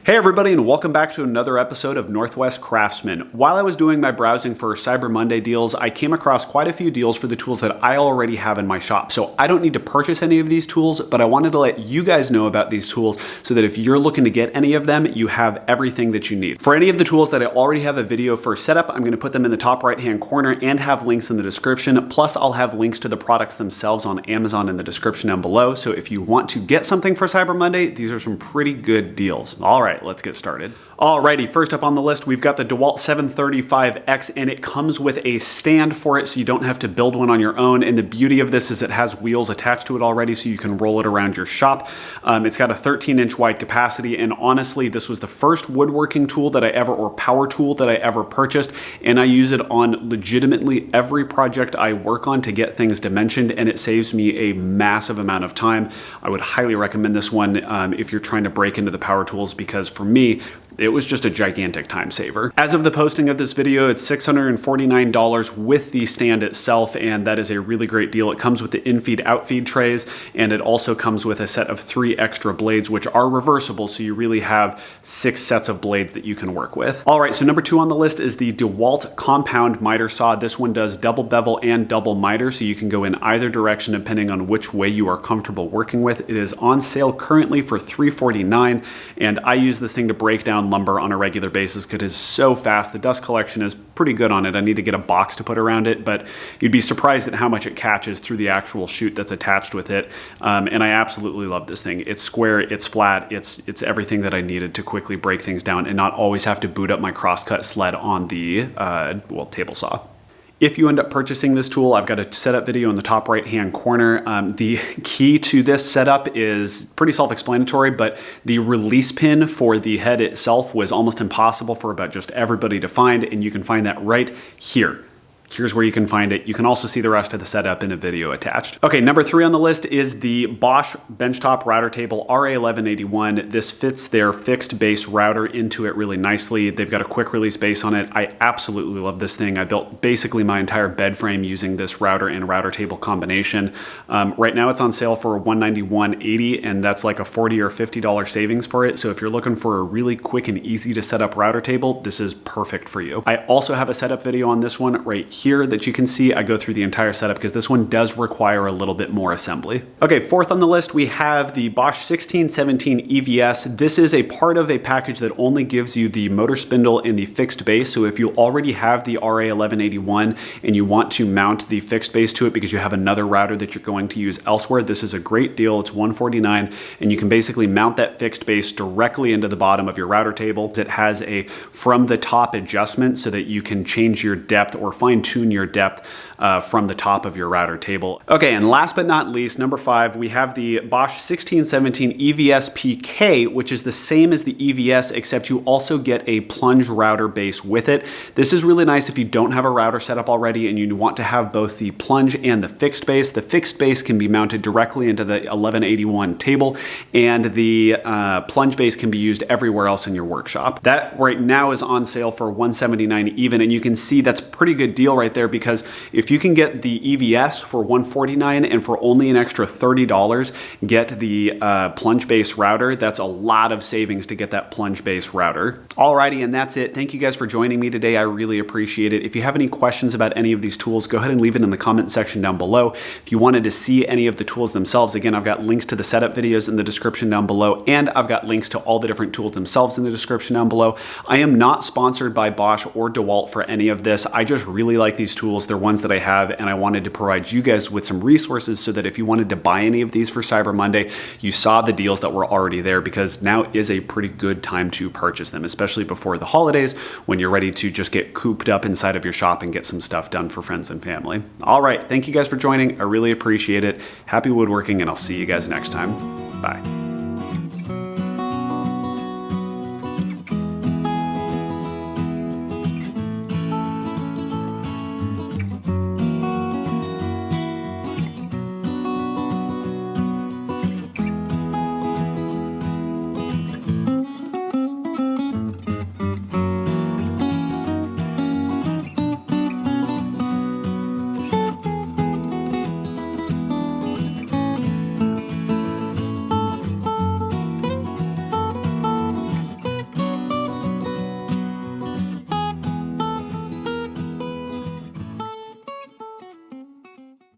Hey everybody, and welcome back to another episode of Northwest Craftsman. While I was doing my browsing for Cyber Monday deals, I came across quite a few deals for the tools that I already have in my shop. So I don't need to purchase any of these tools, but I wanted to let you guys know about these tools so that if you're looking to get any of them, you have everything that you need. For any of the tools that I already have a video for setup, I'm going to put them in the top right-hand corner and have links in the description. Plus, I'll have links to the products themselves on Amazon in the description down below. So if you want to get something for Cyber Monday, these are some pretty good deals. All right, let's get started. Alrighty, first up on the list, we've got the Dewalt 735X, and it comes with a stand for it so you don't have to build one on your own. And the beauty of this is it has wheels attached to it already so you can roll it around your shop. It's got a 13-inch wide capacity, and honestly, this was the first woodworking tool that I ever, or power tool that I ever purchased, and I use it on legitimately every project I work on to get things dimensioned, and it saves me a massive amount of time. I would highly recommend this one if you're trying to break into the power tools, because for me, it was just a gigantic time saver. As of the posting of this video, it's $649 with the stand itself, and that is a really great deal. It comes with the in-feed, out-feed trays, and it also comes with a set of 3 extra blades, which are reversible, so you really have 6 sets of blades that you can work with. All right, so number 2 on the list is the Dewalt compound miter saw. This one does double bevel and double miter, so you can go in either direction depending on which way you are comfortable working with. It is on sale currently for $349, and I use this thing to break down lumber on a regular basis because it is so fast. The dust collection is pretty good on it. I need to get a box to put around it, but you'd be surprised at how much it catches through the actual chute that's attached with it. And I absolutely love this thing. It's square, it's flat, it's everything that I needed to quickly break things down and not always have to boot up my crosscut sled on the table saw. If you end up purchasing this tool, I've got a setup video in the top right-hand corner. The key to this setup is pretty self-explanatory, but the release pin for the head itself was almost impossible for about just everybody to find, and you can find that right here. Here's where you can find it. You can also see the rest of the setup in a video attached. Okay, number 3 on the list is the Bosch benchtop router table RA1181. This fits their fixed base router into it really nicely. They've got a quick release base on it. I absolutely love this thing. I built basically my entire bed frame using this router and router table combination. Right now it's on sale for $191.80, and that's like a $40 or $50 savings for it. So if you're looking for a really quick and easy to set up router table, this is perfect for you. I also have a setup video on this one right here that you can see. I go through the entire setup because this one does require a little bit more assembly. Okay, 4th on the list, we have the Bosch 1617 EVS. This is a part of a package that only gives you the motor spindle and the fixed base. So if you already have the RA1181 and you want to mount the fixed base to it because you have another router that you're going to use elsewhere, this is a great deal. It's $149, and you can basically mount that fixed base directly into the bottom of your router table. It has a from the top adjustment so that you can change your depth or fine-tune your depth from the top of your router table. Okay, and last but not least, number 5, we have the Bosch 1617 EVSPK, which is the same as the EVS, except you also get a plunge router base with it. This is really nice if you don't have a router set up already and you want to have both the plunge and the fixed base. The fixed base can be mounted directly into the 1181 table, and the plunge base can be used everywhere else in your workshop. That right now is on sale for $179 even, and you can see that's a pretty good deal right there, because if you can get the EVS for $149 and for only an extra $30 get the plunge base router, that's a lot of savings to get that plunge base router. Alrighty, and that's it. Thank you guys for joining me today. I really appreciate it. If you have any questions about any of these tools, go ahead and leave it in the comment section down below. If you wanted to see any of the tools themselves, again, I've got links to the setup videos in the description down below, and I've got links to all the different tools themselves in the description down below. I am not sponsored by Bosch or Dewalt for any of this. I just really like these tools. They're ones that I have, and I wanted to provide you guys with some resources so that if you wanted to buy any of these for Cyber Monday, you saw the deals that were already there, because now is a pretty good time to purchase them, especially before the holidays when you're ready to just get cooped up inside of your shop and get some stuff done for friends and family. All right, thank you guys for joining. I really appreciate it. Happy woodworking, and I'll see you guys next time. Bye.